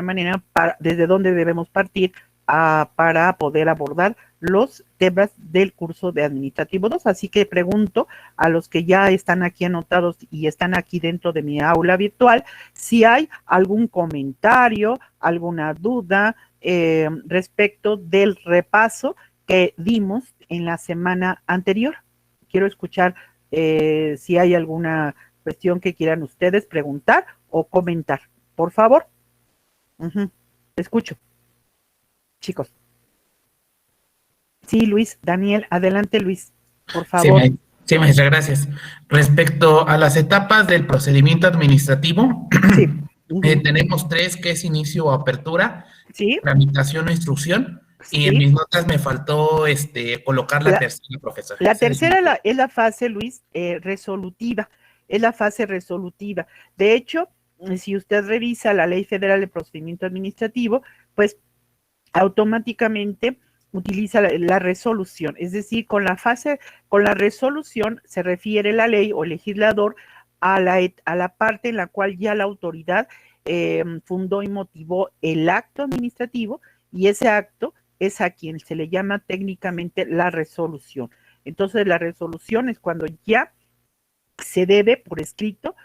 manera desde dónde debemos partir para poder abordar los temas del curso de Administrativo 2. Así que pregunto a los que ya están aquí anotados y están aquí dentro de mi aula virtual si hay algún comentario, alguna duda respecto del repaso que dimos en la semana anterior. Quiero escuchar si hay alguna cuestión que quieran ustedes preguntar o comentar. Por favor. Te escucho. Chicos. Sí, Luis, Daniel, adelante, Luis, por favor. Sí, maestra, gracias. Respecto a las etapas del procedimiento administrativo, sí. Tenemos 3, que es inicio o apertura, sí. tramitación o instrucción, sí. y en mis notas me faltó colocar la tercera, profesora. La tercera es la fase, Luis, resolutiva, es la fase resolutiva. De hecho, si usted revisa la Ley Federal de Procedimiento Administrativo, pues automáticamente utiliza la resolución, es decir, con la resolución se refiere la ley o el legislador a la parte en la cual ya la autoridad fundó y motivó el acto administrativo, y ese acto es a quien se le llama técnicamente la resolución. Entonces, la resolución es cuando ya se debe por escrito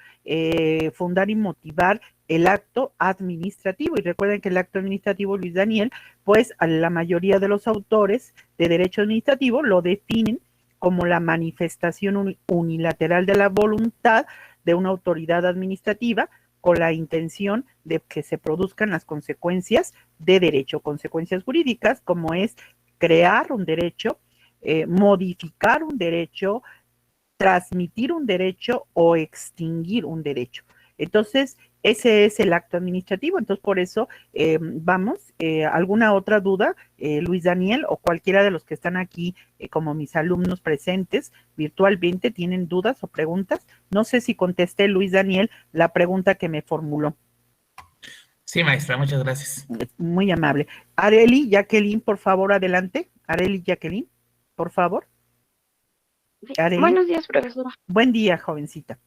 fundar y motivar el acto administrativo. Y recuerden que el acto administrativo, Luis Daniel, pues a la mayoría de los autores de derecho administrativo lo definen como la manifestación unilateral de la voluntad de una autoridad administrativa con la intención de que se produzcan las consecuencias de derecho, consecuencias jurídicas, como es crear un derecho, modificar un derecho, transmitir un derecho o extinguir un derecho. Entonces, ese es el acto administrativo. Entonces, por eso, vamos, ¿alguna otra duda, Luis Daniel, o cualquiera de los que están aquí como mis alumnos presentes virtualmente, tienen dudas o preguntas? No sé si contesté, Luis Daniel, la pregunta que me formuló. Sí, maestra, muchas gracias. Muy amable. Areli, Jacqueline, por favor, adelante. Areli, Jacqueline, por favor. Arely. Buenos días, profesora. Buen día, jovencita.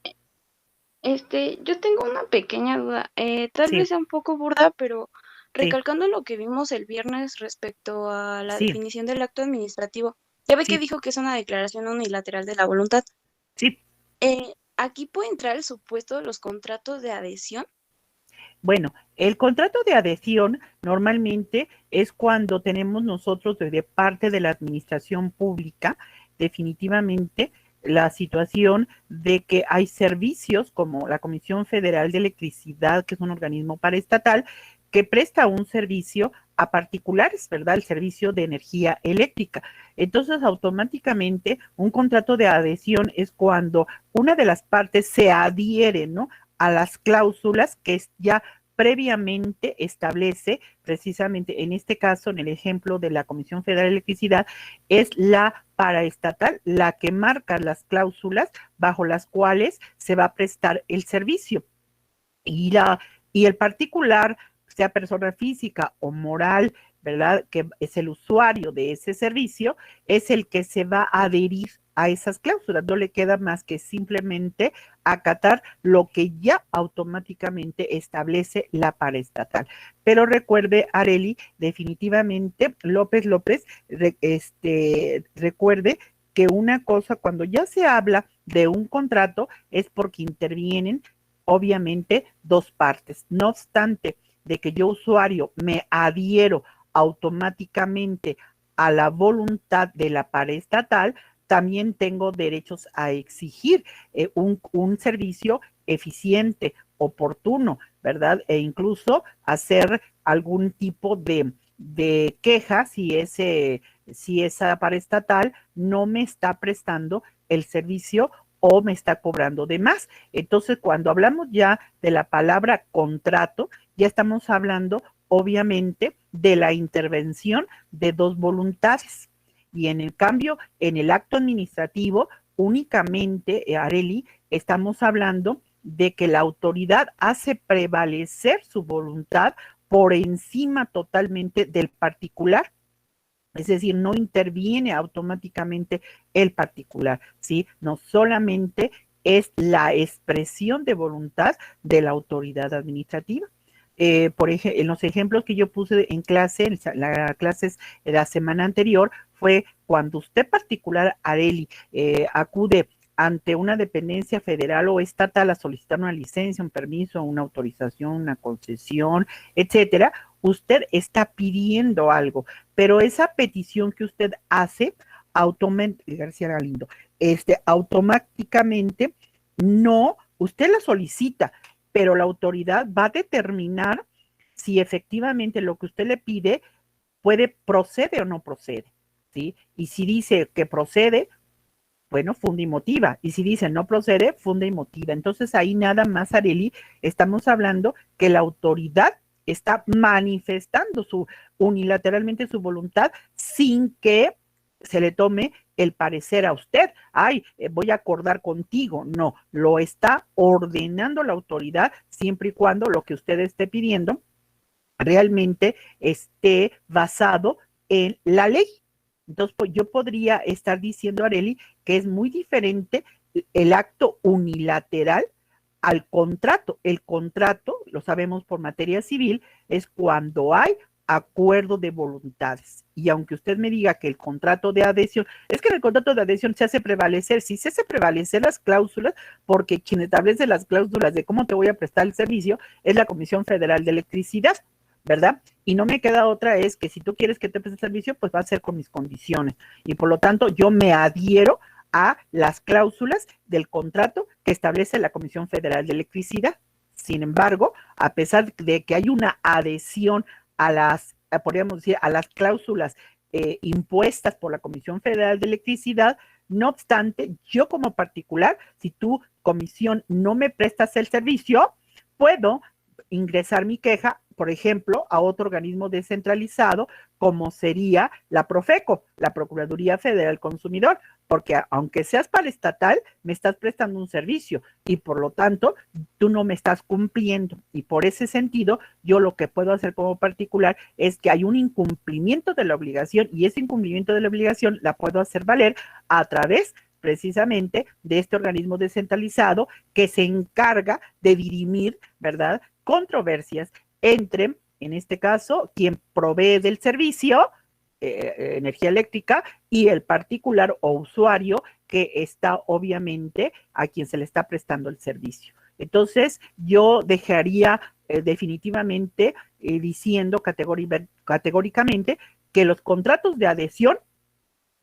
Yo tengo una pequeña duda, tal vez sea un poco burda, pero recalcando lo que vimos el viernes respecto a la definición del acto administrativo, ya ve que dijo que es una declaración unilateral de la voluntad. Sí. ¿Aquí puede entrar el supuesto de los contratos de adhesión? Bueno, el contrato de adhesión normalmente es cuando tenemos nosotros de parte de la administración pública definitivamente la situación de que hay servicios como la Comisión Federal de Electricidad, que es un organismo paraestatal, que presta un servicio a particulares, ¿verdad? El servicio de energía eléctrica. Entonces, automáticamente, un contrato de adhesión es cuando una de las partes se adhiere, ¿no?, a las cláusulas que ya previamente establece, precisamente en este caso, en el ejemplo de la Comisión Federal de Electricidad, es la paraestatal la que marca las cláusulas bajo las cuales se va a prestar el servicio. Y el particular, sea persona física o moral, ¿verdad?, que es el usuario de ese servicio, es el que se va a adherir a esas cláusulas. No le queda más que simplemente acatar lo que ya automáticamente establece la paraestatal. Pero recuerde, Areli, definitivamente, López, recuerde que una cosa, cuando ya se habla de un contrato, es porque intervienen obviamente dos partes. No obstante de que yo, usuario, me adhiero automáticamente a la voluntad de la paraestatal, también tengo derechos a exigir un servicio eficiente, oportuno, ¿verdad? E incluso hacer algún tipo de queja si esa paraestatal no me está prestando el servicio o me está cobrando de más. Entonces, cuando hablamos ya de la palabra contrato, ya estamos hablando, obviamente, de la intervención de dos voluntades. Y en el cambio, en el acto administrativo, únicamente, Areli, estamos hablando de que la autoridad hace prevalecer su voluntad por encima totalmente del particular. Es decir, no interviene automáticamente el particular, ¿sí? No solamente es la expresión de voluntad de la autoridad administrativa. en los ejemplos que yo puse en clase, en las clases de la semana anterior, fue cuando usted particular, Arely, acude ante una dependencia federal o estatal a solicitar una licencia, un permiso, una autorización, una concesión, etcétera, usted está pidiendo algo, pero esa petición que usted hace automáticamente no, usted la solicita, pero la autoridad va a determinar si efectivamente lo que usted le pide procede o no procede, ¿sí? Y si dice que procede, bueno, funda y motiva. Y si dice no procede, funda y motiva. Entonces ahí nada más, Arely, estamos hablando que la autoridad está manifestando unilateralmente su voluntad sin que se le tome el parecer a usted. Ay, voy a acordar contigo. No, lo está ordenando la autoridad siempre y cuando lo que usted esté pidiendo realmente esté basado en la ley. Entonces, pues, yo podría estar diciendo, Arely, que es muy diferente el acto unilateral al contrato. El contrato, lo sabemos por materia civil, es cuando hay acuerdo de voluntades. Y aunque usted me diga que el contrato de adhesión, es que en el contrato de adhesión se hace prevalecer, sí se hace prevalecer las cláusulas, porque quien establece las cláusulas de cómo te voy a prestar el servicio es la Comisión Federal de Electricidad, ¿verdad? Y no me queda otra, es que si tú quieres que te preste el servicio, pues va a ser con mis condiciones. Y por lo tanto, yo me adhiero a las cláusulas del contrato que establece la Comisión Federal de Electricidad. Sin embargo, a pesar de que hay una adhesión a las, podríamos decir, a las cláusulas impuestas por la Comisión Federal de Electricidad, no obstante, yo como particular, si tu comisión no me prestas el servicio, puedo ingresar mi queja, por ejemplo, a otro organismo descentralizado, como sería la Profeco, la Procuraduría Federal del Consumidor, porque aunque seas paraestatal, me estás prestando un servicio y por lo tanto, tú no me estás cumpliendo. Y por ese sentido, yo lo que puedo hacer como particular es que hay un incumplimiento de la obligación y ese incumplimiento de la obligación la puedo hacer valer a través precisamente de este organismo descentralizado que se encarga de dirimir, ¿verdad?, controversias entre, en este caso, quien provee del servicio, energía eléctrica, y el particular o usuario que está obviamente a quien se le está prestando el servicio. Entonces, yo dejaría definitivamente diciendo categóricamente que los contratos de adhesión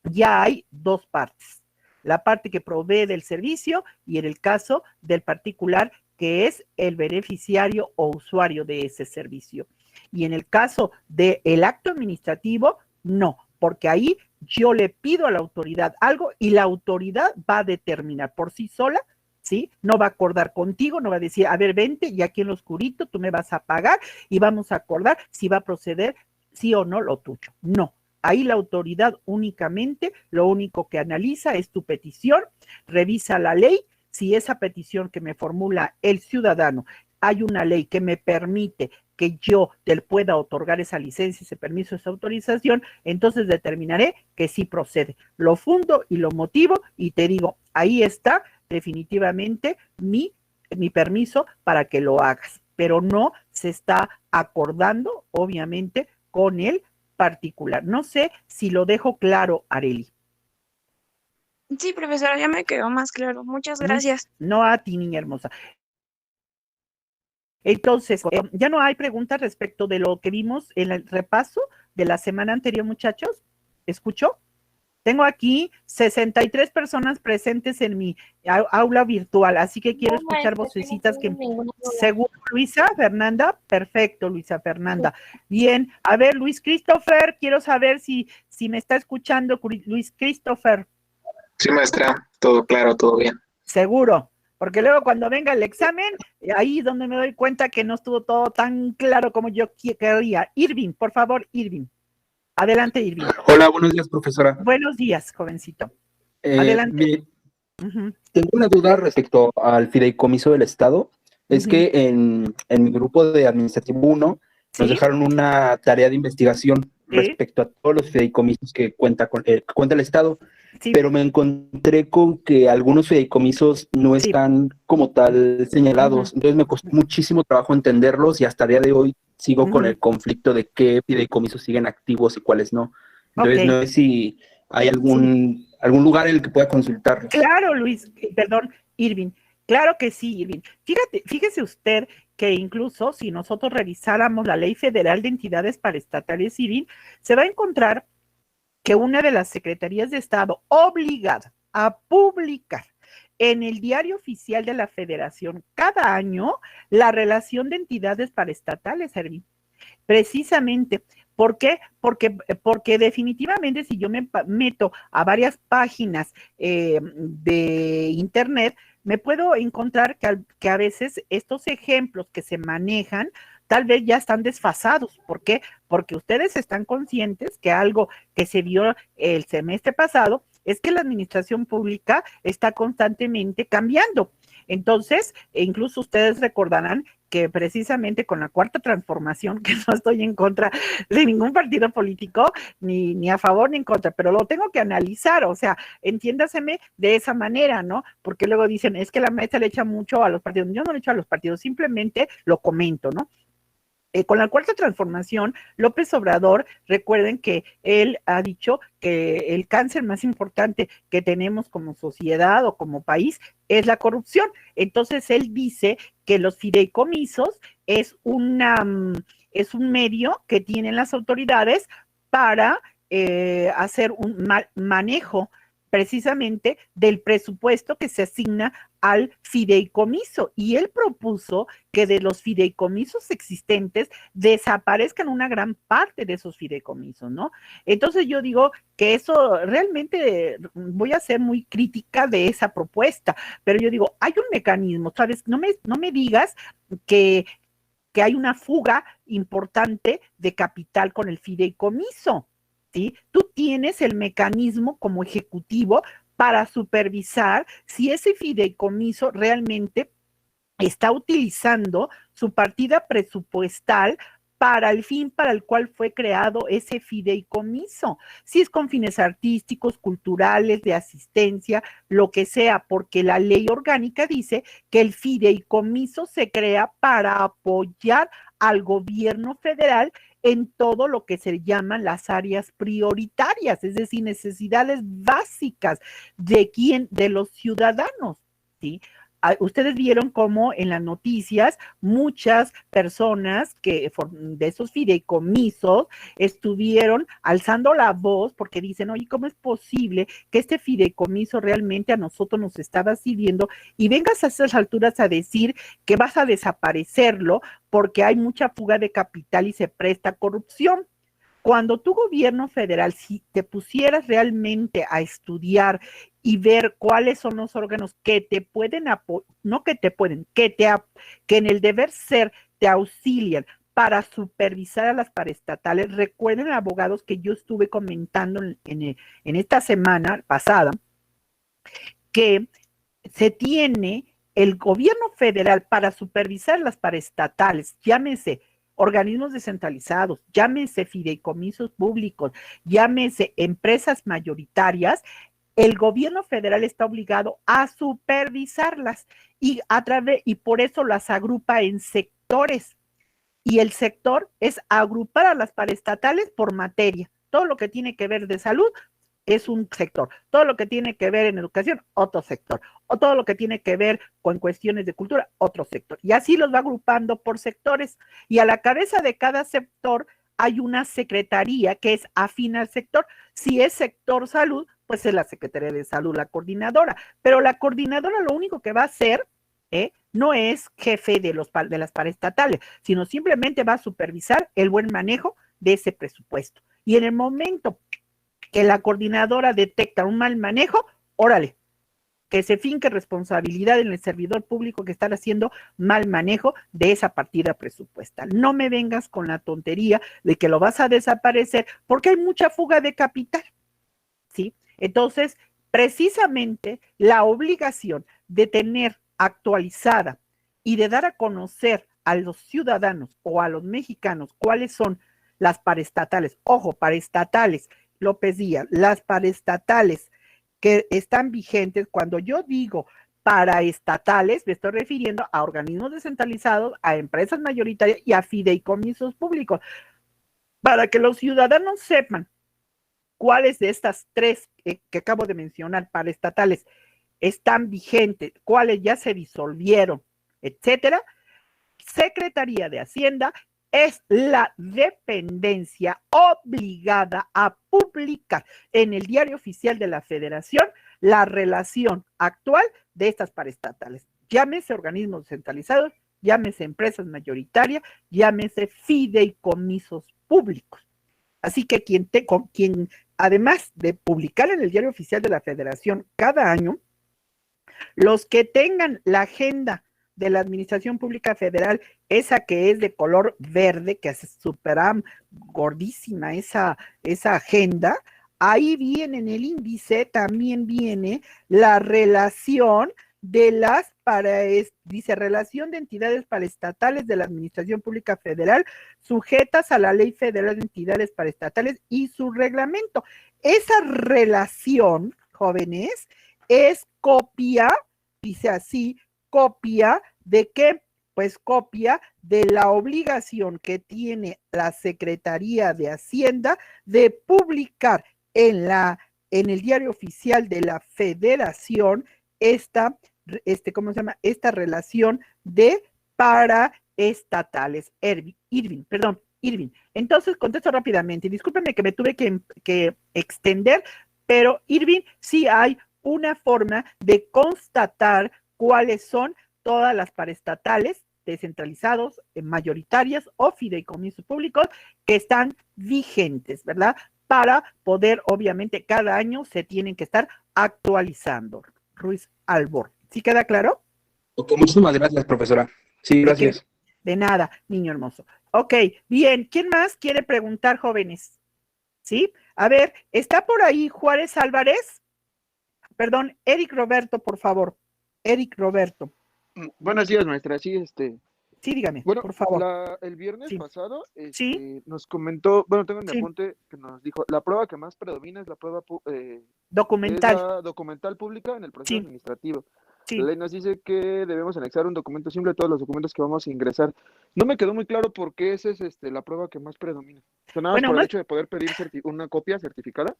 ya hay dos partes. La parte que provee del servicio y en el caso del particular que es el beneficiario o usuario de ese servicio. Y en el caso del acto administrativo, no, porque ahí yo le pido a la autoridad algo y la autoridad va a determinar por sí sola, ¿sí? No va a acordar contigo, no va a decir, a ver, vente y aquí en lo oscurito tú me vas a pagar y vamos a acordar si va a proceder sí o no lo tuyo. No. Ahí la autoridad únicamente, lo único que analiza es tu petición, revisa la ley. Si esa petición que me formula el ciudadano, hay una ley que me permite que yo te pueda otorgar esa licencia, ese permiso, esa autorización, entonces determinaré que sí procede. Lo fundo y lo motivo y te digo, ahí está definitivamente mi permiso para que lo hagas, pero no se está acordando, obviamente, con el particular. No sé si lo dejo claro, Arely. Sí, profesora, ya me quedó más claro. Muchas gracias. No a ti, niña hermosa. Entonces, ya no hay preguntas respecto de lo que vimos en el repaso de la semana anterior, muchachos. ¿Escuchó? Tengo aquí 63 personas presentes en mi aula virtual, así que quiero escuchar vocecitas que... ¿Seguro, Luisa Fernanda? Perfecto, Luisa Fernanda. Bien, a ver, Luis Christopher, quiero saber si me está escuchando, Luis Christopher. Sí, maestra, todo claro, todo bien. Seguro, porque luego cuando venga el examen, ahí es donde me doy cuenta que no estuvo todo tan claro como yo quería. Irving, por favor, Irving. Adelante, Irving. Hola, buenos días, profesora. Buenos días, jovencito. Adelante. Tengo una duda respecto al fideicomiso del Estado. Es que en mi grupo de Administrativo 1 nos dejaron una tarea de investigación respecto a todos los fideicomisos que cuenta el Estado. Sí. Pero me encontré con que algunos fideicomisos no están como tal señalados. Entonces me costó muchísimo trabajo entenderlos y hasta el día de hoy sigo con el conflicto de qué fideicomisos siguen activos y cuáles no. Entonces no sé si hay algún lugar en el que pueda consultarlos. Claro, Luis, perdón, Irving. Claro que sí, Irving. Fíjese usted que incluso si nosotros revisáramos la Ley Federal de Entidades Paraestatales Civil, se va a encontrar que una de las secretarías de Estado obligada a publicar en el Diario Oficial de la Federación cada año la relación de entidades paraestatales, Irving. Precisamente. ¿Por qué? Porque definitivamente si yo me meto a varias páginas de internet, me puedo encontrar que a veces estos ejemplos que se manejan tal vez ya están desfasados. ¿Por qué? Porque ustedes están conscientes que algo que se vio el semestre pasado es que la administración pública está constantemente cambiando. Entonces, incluso ustedes recordarán que precisamente con la cuarta transformación, que no estoy en contra de ningún partido político, ni a favor ni en contra, pero lo tengo que analizar, o sea, entiéndaseme de esa manera, ¿no? Porque luego dicen, es que la maestra le echa mucho a los partidos. Yo no le echo a los partidos, simplemente lo comento, ¿no? Con la cuarta transformación, López Obrador, recuerden que él ha dicho que el cáncer más importante que tenemos como sociedad o como país es la corrupción. Entonces, él dice que los fideicomisos es un medio que tienen las autoridades para hacer un manejo precisamente del presupuesto que se asigna al fideicomiso. Y él propuso que de los fideicomisos existentes desaparezcan una gran parte de esos fideicomisos, ¿no? Entonces yo digo que eso realmente voy a ser muy crítica de esa propuesta, pero yo digo, hay un mecanismo, ¿sabes? No me digas que hay una fuga importante de capital con el fideicomiso. ¿Sí? Tú tienes el mecanismo como ejecutivo para supervisar si ese fideicomiso realmente está utilizando su partida presupuestal para el fin para el cual fue creado ese fideicomiso. Si es con fines artísticos, culturales, de asistencia, lo que sea, porque la ley orgánica dice que el fideicomiso se crea para apoyar al gobierno federal en todo lo que se llaman las áreas prioritarias, es decir, necesidades básicas de los ciudadanos, ¿sí? Ustedes vieron cómo en las noticias muchas personas de esos fideicomisos estuvieron alzando la voz porque dicen, oye, ¿cómo es posible que este fideicomiso realmente a nosotros nos estaba sirviendo y vengas a esas alturas a decir que vas a desaparecerlo porque hay mucha fuga de capital y se presta corrupción? Cuando tu gobierno federal, si te pusieras realmente a estudiar y ver cuáles son los órganos que te pueden no que te pueden, que en el deber ser te auxilian para supervisar a las paraestatales. Recuerden, abogados, que yo estuve comentando en esta semana pasada que se tiene el gobierno federal para supervisar las paraestatales, llámese organismos descentralizados, llámese fideicomisos públicos, llámese empresas mayoritarias. El gobierno federal está obligado a supervisarlas y por eso las agrupa en sectores. Y el sector es agrupar a las paraestatales por materia. Todo lo que tiene que ver de salud es un sector, todo lo que tiene que ver en educación, otro sector, o todo lo que tiene que ver con cuestiones de cultura, otro sector. Y así los va agrupando por sectores. Y a la cabeza de cada sector hay una secretaría que es afín al sector. Si es sector salud, pues es la Secretaría de Salud, la coordinadora. Pero la coordinadora lo único que va a hacer no es jefe de las paraestatales, sino simplemente va a supervisar el buen manejo de ese presupuesto. Y en el momento que la coordinadora detecta un mal manejo, órale, que se finque responsabilidad en el servidor público que está haciendo mal manejo de esa partida presupuestal. No me vengas con la tontería de que lo vas a desaparecer porque hay mucha fuga de capital, ¿sí? Entonces, precisamente la obligación de tener actualizada y de dar a conocer a los ciudadanos o a los mexicanos cuáles son las paraestatales, ojo, paraestatales, López Díaz, las paraestatales que están vigentes. Cuando yo digo paraestatales, me estoy refiriendo a organismos descentralizados, a empresas mayoritarias y a fideicomisos públicos. Para que los ciudadanos sepan cuáles de estas tres que acabo de mencionar, paraestatales, están vigentes, cuáles ya se disolvieron, etcétera, Secretaría de Hacienda es la dependencia obligada a publicar en el Diario Oficial de la Federación la relación actual de estas paraestatales. Llámese organismos descentralizados, llámese empresas mayoritarias, llámese fideicomisos públicos. Así que quien además de publicar en el Diario Oficial de la Federación cada año, los que tengan la agenda de la Administración Pública Federal, esa que es de color verde, que es súper gordísima esa agenda, ahí viene en el índice, también viene la relación de dice relación de entidades paraestatales de la Administración Pública Federal sujetas a la Ley Federal de Entidades Paraestatales y su reglamento. Esa relación, jóvenes, es copia, dice así, copia de qué? Pues copia de la obligación que tiene la Secretaría de Hacienda de publicar en el Diario Oficial de la Federación esta relación de paraestatales. Irving. Entonces, contesto rápidamente. Discúlpenme que me tuve que extender, pero Irving, sí hay una forma de constatar cuáles son todas las paraestatales descentralizados, mayoritarias o fideicomisos públicos que están vigentes, ¿verdad? Para poder, obviamente, cada año se tienen que estar actualizando. Ruiz Albor. ¿Sí queda claro? Ok, muchísimas gracias, profesora. Sí, gracias. De nada, niño hermoso. Ok, bien. ¿Quién más quiere preguntar, jóvenes? ¿Sí? A ver, ¿está por ahí Juárez Álvarez? Perdón, Eric Roberto, por favor. Eric Roberto. Buenos días, maestra. Sí, Sí, dígame, bueno, por favor. el viernes Sí. pasado Sí. nos comentó, bueno, tengo en mi Sí. apunte que nos dijo, la prueba que más predomina es la prueba Documental. es la documental pública en el proceso Sí. administrativo. Sí. La ley nos dice que debemos anexar un documento simple a todos los documentos que vamos a ingresar. No me quedó muy claro por qué esa es la prueba que más predomina. O sea, nada más Bueno, por el más- hecho de poder pedir una copia certificada.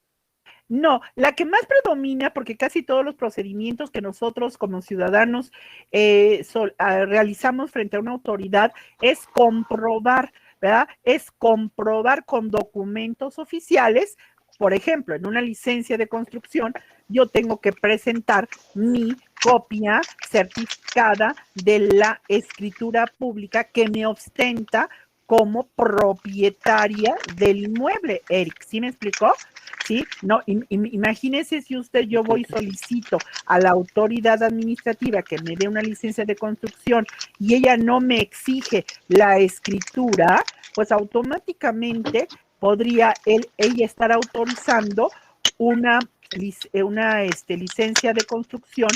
No, la que más predomina, porque casi todos los procedimientos que nosotros como ciudadanos realizamos frente a una autoridad es comprobar, ¿verdad? Es comprobar con documentos oficiales. Por ejemplo, en una licencia de construcción, yo tengo que presentar mi copia certificada de la escritura pública que me ostenta como propietaria del inmueble. Eric, ¿sí me explicó? ¿Sí? No, imagínese si yo voy y solicito a la autoridad administrativa que me dé una licencia de construcción y ella no me exige la escritura, pues automáticamente podría ella estar autorizando una licencia de construcción,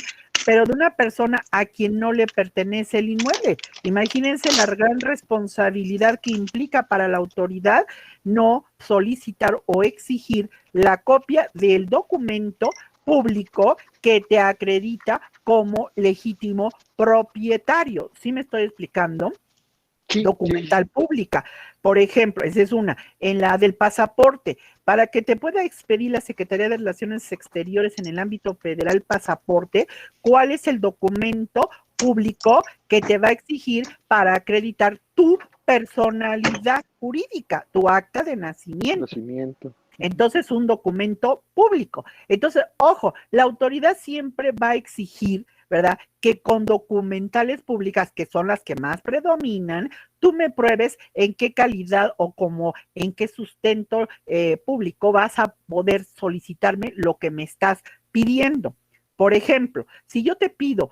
pero de una persona a quien no le pertenece el inmueble. Imagínense la gran responsabilidad que implica para la autoridad no solicitar o exigir la copia del documento público que te acredita como legítimo propietario. ¿Sí me estoy explicando? Sí, Documental pública. Por ejemplo, esa es una. En la del pasaporte, para que te pueda expedir la Secretaría de Relaciones Exteriores en el ámbito federal pasaporte, ¿cuál es el documento público que te va a exigir para acreditar tu personalidad jurídica, tu acta de nacimiento? Entonces, un documento público. Entonces, ojo, la autoridad siempre va a exigir, ¿verdad?, que con documentales públicas, que son las que más predominan, tú me pruebes en qué calidad o en qué sustento público vas a poder solicitarme lo que me estás pidiendo. Por ejemplo, si yo te pido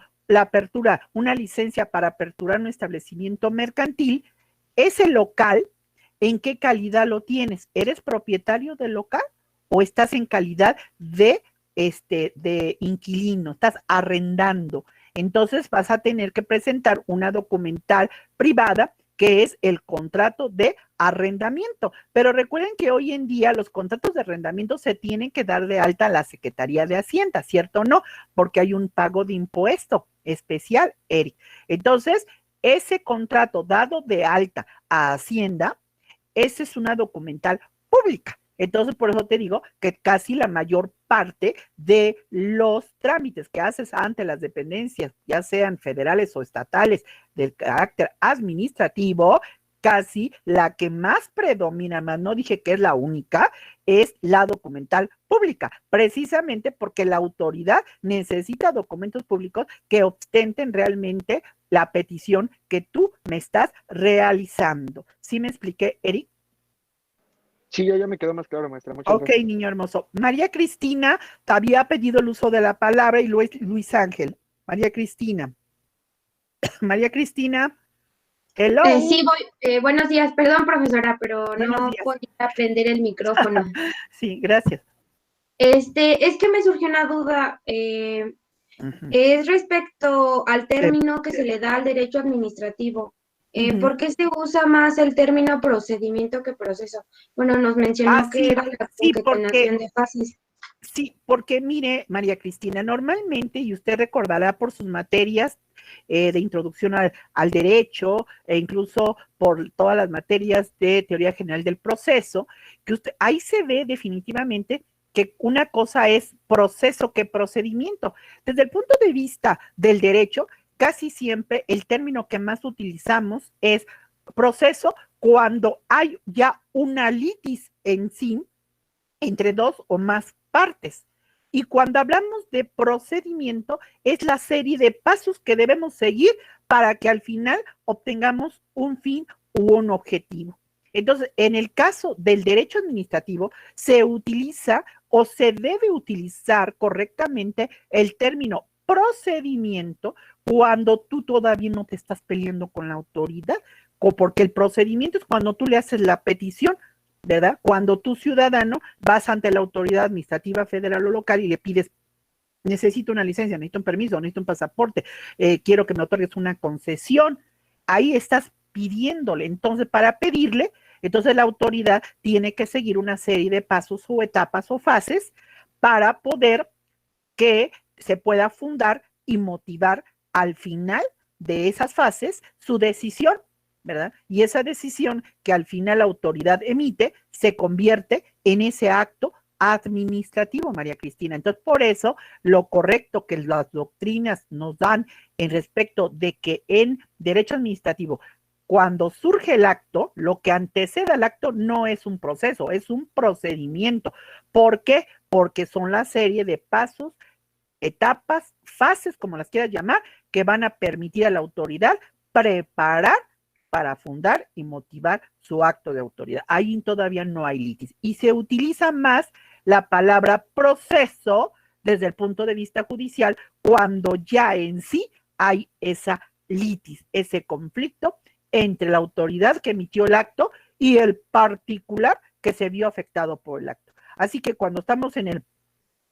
una licencia para aperturar un establecimiento mercantil, ese local, ¿en qué calidad lo tienes? ¿Eres propietario del local o estás en calidad de inquilino? Estás arrendando. Entonces vas a tener que presentar una documental privada que es el contrato de arrendamiento. Pero recuerden que hoy en día los contratos de arrendamiento se tienen que dar de alta a la Secretaría de Hacienda, ¿cierto o no? Porque hay un pago de impuesto especial, Eric. Entonces, ese contrato dado de alta a Hacienda, esa es una documental pública. Entonces, por eso te digo que casi la mayor parte de los trámites que haces ante las dependencias, ya sean federales o estatales, del carácter administrativo, casi la que más predomina, más no dije que es la única, es la documental pública, precisamente porque la autoridad necesita documentos públicos que ostenten realmente la petición que tú me estás realizando. ¿Sí me expliqué, Eric? Sí, ya me quedó más claro, maestra. Muchas Ok, gracias. niño hermoso. María Cristina te había pedido el uso de la palabra y Luis Ángel. María Cristina. María Cristina, hello. Sí, buenos días, perdón, profesora, pero Buenos no días. podía prender el micrófono. Sí, gracias. Es que me surgió una duda, Ujú. es respecto al término que se le da al derecho administrativo. Ujú. ¿Por qué se usa más el término procedimiento que proceso? Bueno, nos mencionó que sí, era la sí, concatenación de fases. Sí, porque mire, María Cristina, normalmente, y usted recordará por sus materias de introducción al derecho, e incluso por todas las materias de teoría general del proceso, que usted ahí se ve definitivamente que una cosa es proceso que procedimiento. Desde el punto de vista del derecho, casi siempre el término que más utilizamos es proceso cuando hay ya una litis en sí entre dos o más partes. Y cuando hablamos de procedimiento, es la serie de pasos que debemos seguir para que al final obtengamos un fin u un objetivo. Entonces, en el caso del derecho administrativo, se utiliza o se debe utilizar correctamente el término procedimiento cuando tú todavía no te estás peleando con la autoridad, porque el procedimiento es cuando tú le haces la petición, ¿verdad? Cuando tú, ciudadano, vas ante la autoridad administrativa federal o local y le pides, necesito una licencia, necesito un permiso, necesito un pasaporte, quiero que me otorgues una concesión, ahí estás pidiéndole. Entonces, para pedirle, entonces la autoridad tiene que seguir una serie de pasos o etapas o fases para poder que se pueda fundar y motivar al final de esas fases su decisión, ¿verdad? Y esa decisión que al final la autoridad emite se convierte en ese acto administrativo, María Cristina. Entonces, por eso, lo correcto que las doctrinas nos dan en respecto de que en derecho administrativo, cuando surge el acto, lo que antecede al acto no es un proceso, es un procedimiento. ¿Por qué? Porque son la serie de pasos, etapas, fases, como las quieras llamar, que van a permitir a la autoridad preparar para fundar y motivar su acto de autoridad. Ahí todavía no hay litis. Y se utiliza más la palabra proceso desde el punto de vista judicial cuando ya en sí hay esa litis, ese conflicto entre la autoridad que emitió el acto y el particular que se vio afectado por el acto. Así que cuando estamos en el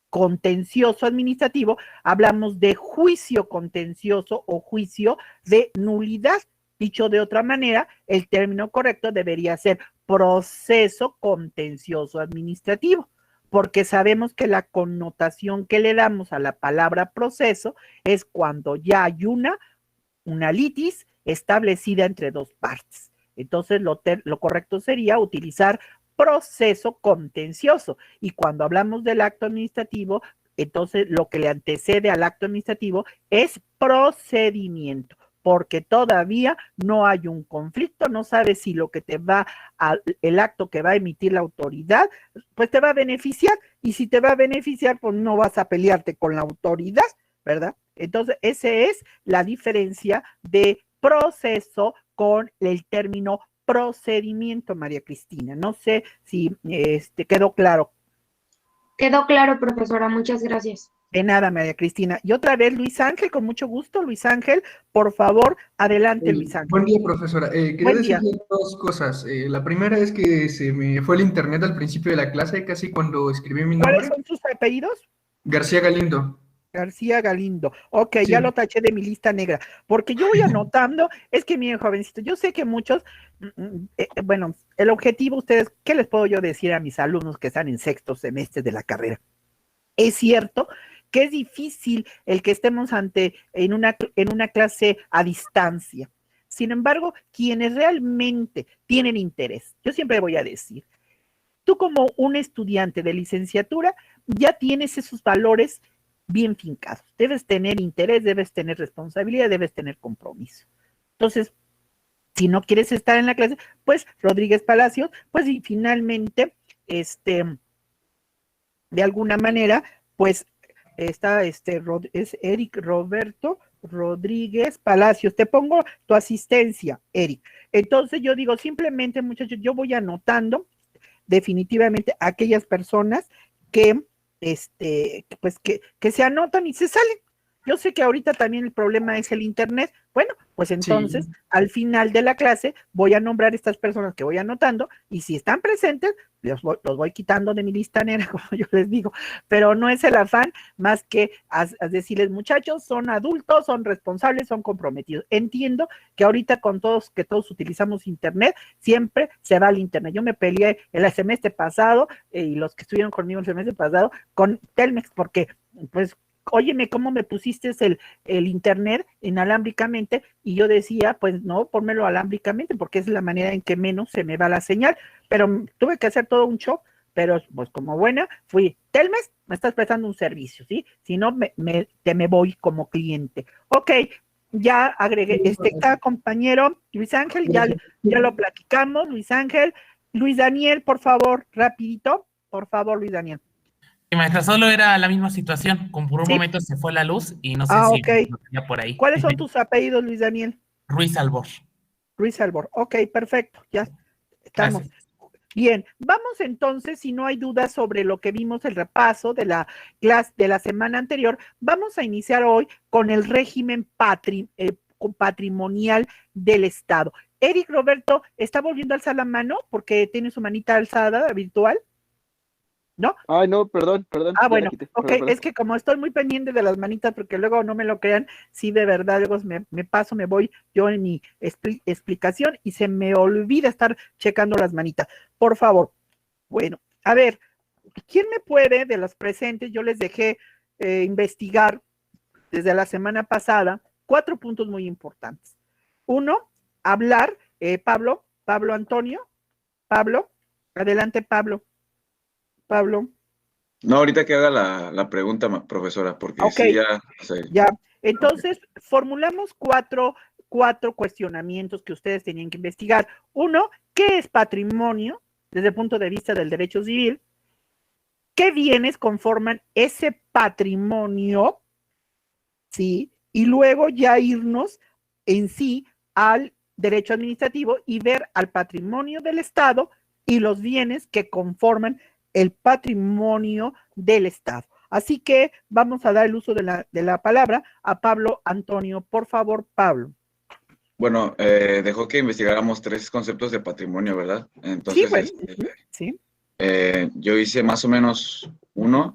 contencioso administrativo, hablamos de juicio contencioso o juicio de nulidad. Dicho de otra manera, el término correcto debería ser proceso contencioso administrativo, porque sabemos que la connotación que le damos a la palabra proceso es cuando ya hay una litis establecida entre dos partes. Entonces, lo correcto sería utilizar proceso contencioso. Y cuando hablamos del acto administrativo, entonces lo que le antecede al acto administrativo es procedimiento, porque todavía no hay un conflicto, no sabes si lo que el acto que va a emitir la autoridad, pues te va a beneficiar, y si te va a beneficiar, pues no vas a pelearte con la autoridad, ¿verdad? Entonces, esa es la diferencia de proceso con el término procedimiento, María Cristina. No sé si quedó claro. Quedó claro, profesora, muchas gracias. De nada, María Cristina. Y otra vez, Luis Ángel, con mucho gusto. Luis Ángel, por favor, adelante, Luis Ángel. Buen día, profesora. Quería decirle dos cosas. La primera es que se me fue el internet al principio de la clase, casi cuando escribí mi nombre. ¿Cuáles son sus apellidos? García Galindo. García Galindo. Ok, Sí. ya lo taché de mi lista negra, porque yo voy anotando, es que miren, jovencito, yo sé que muchos, bueno, el objetivo, ustedes, ¿qué les puedo yo decir a mis alumnos que están en sexto semestre de la carrera? Es cierto que es difícil el que estemos en una clase a distancia. Sin embargo, quienes realmente tienen interés, yo siempre voy a decir, tú como un estudiante de licenciatura ya tienes esos valores bien fincados. Debes tener interés, debes tener responsabilidad, debes tener compromiso. Entonces, si no quieres estar en la clase, pues Rodríguez Palacios, pues y finalmente, de alguna manera, pues está es Eric Roberto Rodríguez Palacios. Te pongo tu asistencia, Eric. Entonces yo digo, simplemente, muchachos, yo voy anotando definitivamente aquellas personas que, pues que se anotan y se salen. Yo sé que ahorita también el problema es el internet. Bueno, pues entonces Sí. al final de la clase voy a nombrar estas personas que voy anotando y si están presentes, los voy quitando de mi lista negra, como yo les digo, pero no es el afán más que a decirles, muchachos, son adultos, son responsables, son comprometidos. Entiendo que ahorita con todos, que todos utilizamos internet, siempre se va al internet. Yo me peleé el semestre pasado y los que estuvieron conmigo el semestre pasado con Telmex, porque pues óyeme, ¿cómo me pusiste el internet inalámbricamente? Y yo decía, pues no, pónmelo alámbricamente, porque es la manera en que menos se me va la señal. Pero tuve que hacer todo un show, pero pues como buena, fui, Telmex, me estás prestando un servicio, ¿sí? Si no, me voy como cliente. Ok, ya agregué, está compañero Luis Ángel, ya lo platicamos, Luis Ángel. Luis Daniel, por favor, rapidito, por favor, Luis Daniel. Y maestra, solo era la misma situación, como por un Sí. momento se fue la luz y no sé si Ok. lo tenía por ahí. ¿Cuáles son tus apellidos, Luis Daniel? Ruiz Albor. Ruiz Albor. Ok, perfecto, ya estamos. Gracias. Bien, vamos entonces, si no hay dudas sobre lo que vimos, el repaso de la clase de la semana anterior, vamos a iniciar hoy con el régimen patrimonial del Estado. Eric Roberto, ¿está volviendo a alzar la mano porque tiene su manita alzada virtual? ¿No? Ay, no, perdón. Ah, ya bueno, la quité, ok, perdón. es que como estoy muy pendiente de las manitas, porque luego no me lo crean, sí, de verdad, luego me paso, me voy yo en mi explicación y se me olvida estar checando las manitas. Por favor, bueno, a ver, ¿quién me puede, de los presentes, yo les dejé investigar desde la semana pasada 4 puntos muy importantes. Uno, hablar, Pablo Antonio, adelante Pablo. No, ahorita que haga la pregunta, profesora, porque okay. sí, ya. O sea, ya. Entonces, formulamos cuatro cuestionamientos que ustedes tenían que investigar. Uno, ¿qué es patrimonio desde el punto de vista del derecho civil? ¿Qué bienes conforman ese patrimonio? ¿Sí? Y luego ya irnos en sí al derecho administrativo y ver al patrimonio del Estado y los bienes que conforman el patrimonio del Estado. Así que vamos a dar el uso de la palabra a Pablo Antonio. Por favor, Pablo. Bueno, dejó que investigáramos 3 conceptos de patrimonio, ¿verdad? Entonces, sí, bueno, sí. Yo hice más o menos uno,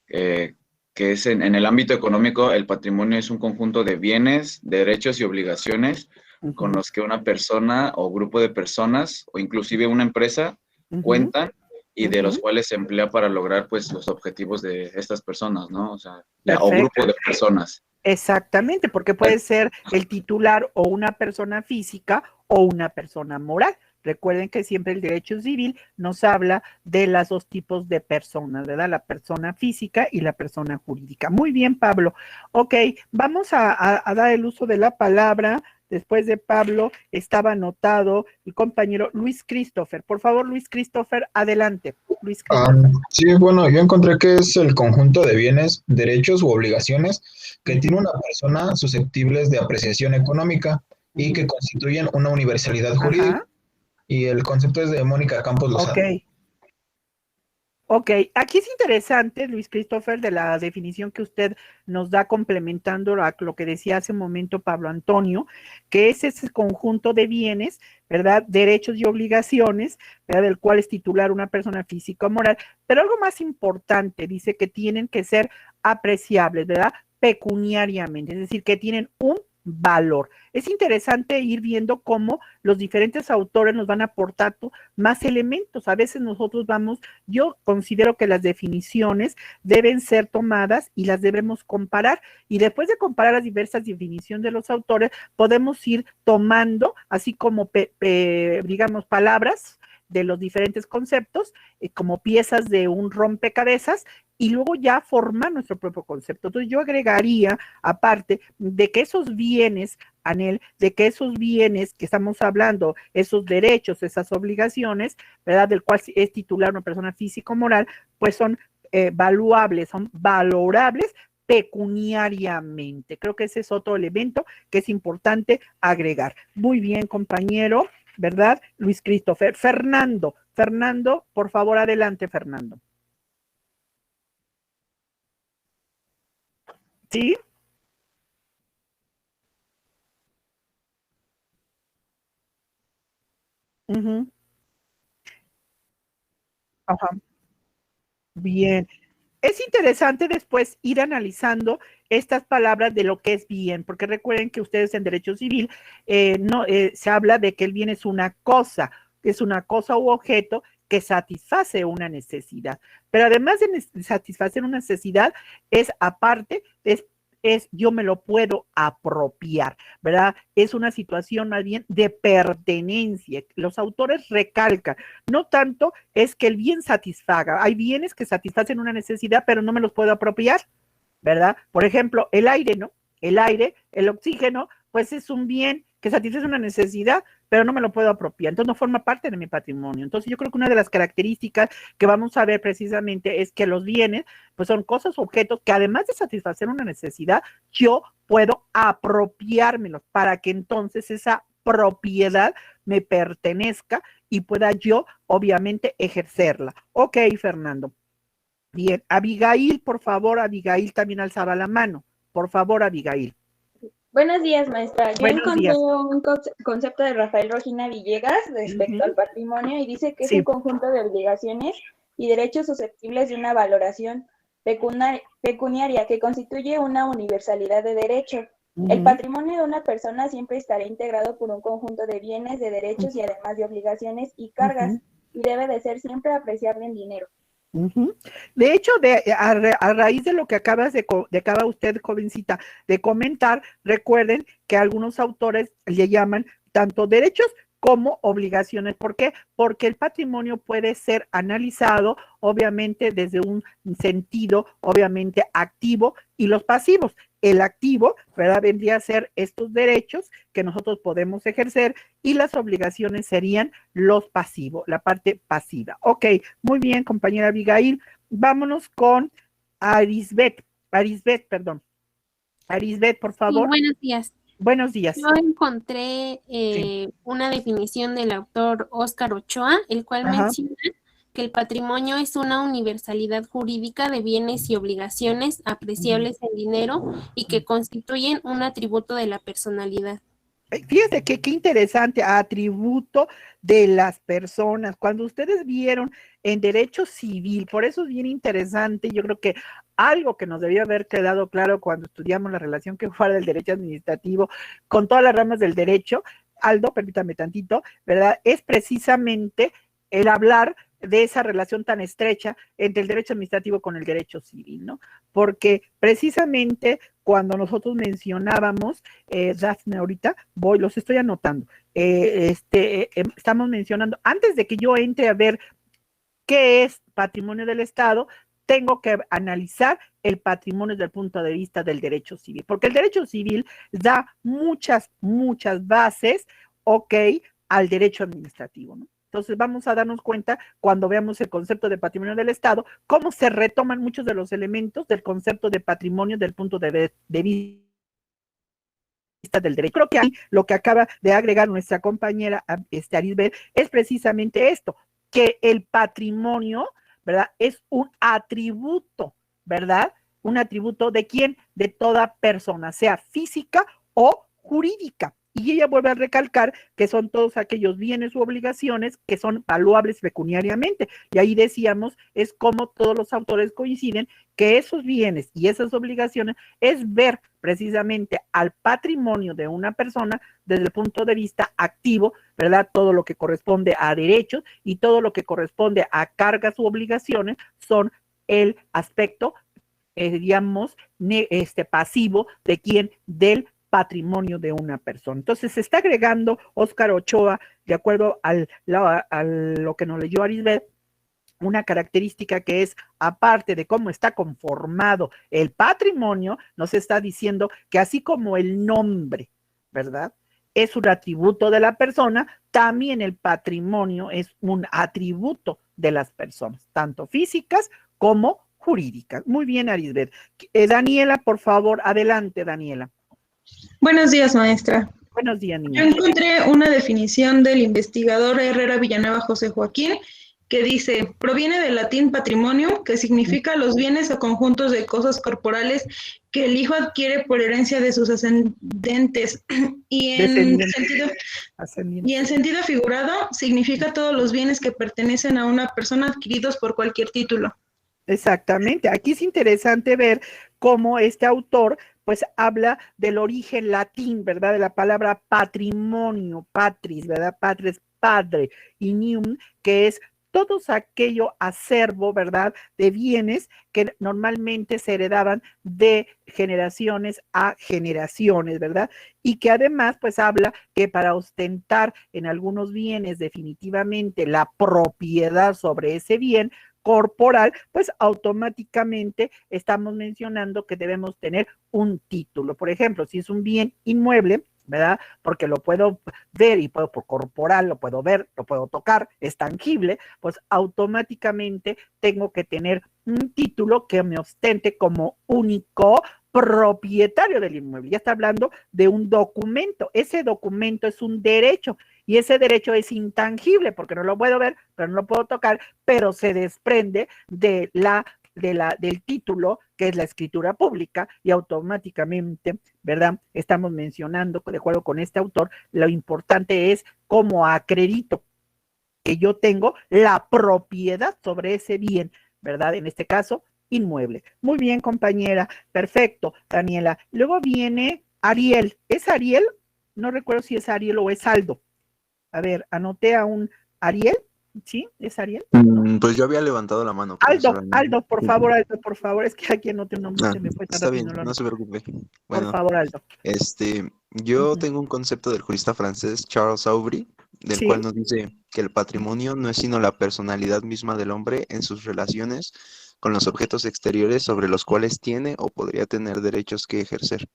que es en el ámbito económico, el patrimonio es un conjunto de bienes, derechos y obligaciones con los que una persona o grupo de personas o inclusive una empresa cuentan y de los cuales se emplea para lograr pues los objetivos de estas personas, ¿no? O sea, o grupo de personas. Exactamente, porque puede ser el titular o una persona física o una persona moral. Recuerden que siempre el derecho civil nos habla de los 2 tipos de personas, ¿verdad? La persona física y la persona jurídica. Muy bien, Pablo. Ok, vamos a dar el uso de la palabra. Después de Pablo estaba anotado el compañero Luis Christopher. Por favor, Luis Christopher, adelante. Luis Christopher. Sí, bueno, yo encontré que es el conjunto de bienes, derechos u obligaciones que tiene una persona susceptibles de apreciación económica y que constituyen una universalidad jurídica. Y el concepto es de Mónica Campos Lozano. Ok, aquí es interesante, Luis Christopher, de la definición que usted nos da complementando a lo que decía hace un momento Pablo Antonio, que es ese conjunto de bienes, ¿verdad? Derechos y obligaciones, ¿verdad? Del cual es titular una persona física o moral, pero algo más importante, dice que tienen que ser apreciables, ¿verdad? Pecuniariamente, es decir, que tienen un valor. Es interesante ir viendo cómo los diferentes autores nos van aportando más elementos. A veces nosotros yo considero que las definiciones deben ser tomadas y las debemos comparar. Y después de comparar las diversas definiciones de los autores, podemos ir tomando, así como, digamos, palabras de los diferentes conceptos, como piezas de un rompecabezas, y luego ya formar nuestro propio concepto. Entonces yo agregaría, aparte de que esos bienes, Anel, de que esos bienes que estamos hablando, esos derechos, esas obligaciones, ¿verdad? Del cual es titular una persona físico-moral, pues son valuables, son valorables pecuniariamente. Creo que ese es otro elemento que es importante agregar. Muy bien, compañero, ¿verdad? Luis Christopher. Fernando, por favor, adelante, Fernando. ¿Sí? Uh-huh. Ajá. Bien. Es interesante después ir analizando estas palabras de lo que es bien, porque recuerden que ustedes en derecho civil se habla de que el bien es una cosa u objeto que satisface una necesidad. Pero además de satisfacer una necesidad, es aparte, yo me lo puedo apropiar, ¿verdad? Es una situación más bien de pertenencia. Los autores recalcan, no tanto es que el bien satisfaga, hay bienes que satisfacen una necesidad, pero no me los puedo apropiar, ¿verdad? Por ejemplo, el aire, ¿no? El aire, el oxígeno, pues es un bien que satisface una necesidad, pero no me lo puedo apropiar, entonces no forma parte de mi patrimonio. Entonces yo creo que una de las características que vamos a ver precisamente es que los bienes, pues son cosas, objetos que además de satisfacer una necesidad, yo puedo apropiármelos para que entonces esa propiedad me pertenezca y pueda yo, obviamente, ejercerla. Ok, Fernando. Bien, Abigail, por favor, Abigail también alzaba la mano. Por favor, Abigail. Buenos días, maestra. Yo Buenos encontré días. un concepto de Rafael Rojina Villegas respecto al patrimonio y dice que es un conjunto de obligaciones y derechos susceptibles de una valoración pecuniaria que constituye una universalidad de derechos. El patrimonio de una persona siempre estará integrado por un conjunto de bienes, de derechos y además de obligaciones y cargas y debe de ser siempre apreciable en dinero. De hecho, a raíz de lo que acaba usted, jovencita, de comentar, recuerden que algunos autores le llaman tanto derechos como obligaciones. ¿Por qué? Porque el patrimonio puede ser analizado, obviamente, desde un sentido, obviamente, activo y los pasivos. El activo, ¿verdad? Vendría a ser estos derechos que nosotros podemos ejercer y las obligaciones serían los pasivos, la parte pasiva. Ok, muy bien, compañera Abigail. Vámonos con Arisbet, por favor. Sí, buenos días. Buenos días. Yo encontré una definición del autor Óscar Ochoa, el cual menciona que el patrimonio es una universalidad jurídica de bienes y obligaciones apreciables en dinero y que constituyen un atributo de la personalidad. Fíjate qué interesante, atributo de las personas. Cuando ustedes vieron en derecho civil, por eso es bien interesante, yo creo que algo que nos debió haber quedado claro cuando estudiamos la relación que fuera del derecho administrativo con todas las ramas del derecho, Aldo, permítame tantito, ¿verdad? Es precisamente el hablar de esa relación tan estrecha entre el derecho administrativo con el derecho civil, ¿no? Porque precisamente cuando nosotros mencionábamos, Dafne, ahorita los estoy anotando, estamos mencionando, antes de que yo entre a ver qué es patrimonio del Estado, tengo que analizar el patrimonio desde el punto de vista del derecho civil, porque el derecho civil da muchas bases, al derecho administrativo, ¿no? Entonces vamos a darnos cuenta cuando veamos el concepto de patrimonio del Estado, cómo se retoman muchos de los elementos del concepto de patrimonio del punto de vista del derecho. Creo que ahí lo que acaba de agregar nuestra compañera Arisbet es precisamente esto, que el patrimonio, ¿verdad? Es un atributo, ¿verdad? Un atributo de quién? De toda persona, sea física o jurídica. Y ella vuelve a recalcar que son todos aquellos bienes u obligaciones que son valuables pecuniariamente. Y ahí decíamos, es como todos los autores coinciden que esos bienes y esas obligaciones es ver precisamente al patrimonio de una persona desde el punto de vista activo, ¿verdad? Todo lo que corresponde a derechos y todo lo que corresponde a cargas u obligaciones son el aspecto, digamos, pasivo de quién, del patrimonio de una persona. Entonces se está agregando Óscar Ochoa, de acuerdo a lo que nos leyó Arisbet, una característica que es, aparte de cómo está conformado el patrimonio, nos está diciendo que así como el nombre, ¿verdad?, es un atributo de la persona, también el patrimonio es un atributo de las personas, tanto físicas como jurídicas. Muy bien, Arisbet. Daniela, por favor, adelante, Daniela. Buenos días, maestra. Buenos días, niña. Yo encontré una definición del investigador Herrera Villanueva José Joaquín que dice, proviene del latín patrimonio, que significa los bienes o conjuntos de cosas corporales que el hijo adquiere por herencia de sus ascendentes. Y en sentido figurado, significa todos los bienes que pertenecen a una persona adquiridos por cualquier título. Exactamente. Aquí es interesante ver cómo este autor pues habla del origen latín, ¿verdad? De la palabra patrimonio, patris, ¿verdad? Patris, padre, y nium, que es todo aquello acervo, ¿verdad?, de bienes que normalmente se heredaban de generaciones a generaciones, ¿verdad? Y que además, pues habla que para ostentar en algunos bienes definitivamente la propiedad sobre ese bien corporal, pues automáticamente estamos mencionando que debemos tener un título. Por ejemplo, si es un bien inmueble, ¿verdad? Porque lo puedo ver y puedo por corporal, lo puedo ver, lo puedo tocar, es tangible, pues automáticamente tengo que tener un título que me ostente como único propietario del inmueble. Ya está hablando de un documento. Ese documento es un derecho y ese derecho es intangible porque no lo puedo ver, pero no lo puedo tocar, pero se desprende del título, que es la escritura pública, y automáticamente, ¿verdad? Estamos mencionando, de acuerdo con este autor, lo importante es cómo acredito que yo tengo la propiedad sobre ese bien, ¿verdad? En este caso, inmueble. Muy bien, compañera. Perfecto, Daniela. Luego viene Ariel. ¿Es Ariel? No recuerdo si es Ariel o es Aldo. A ver, anoté a un Ariel. ¿Sí? ¿Es Ariel? Pues yo había levantado la mano. Aldo, por favor, es que aquí anoté un nombre, se me fue tan está rápido, bien, no se preocupe. Por favor, Aldo. Yo tengo un concepto del jurista francés Charles Aubry, del cual nos dice que el patrimonio no es sino la personalidad misma del hombre en sus relaciones con los objetos exteriores sobre los cuales tiene o podría tener derechos que ejercer.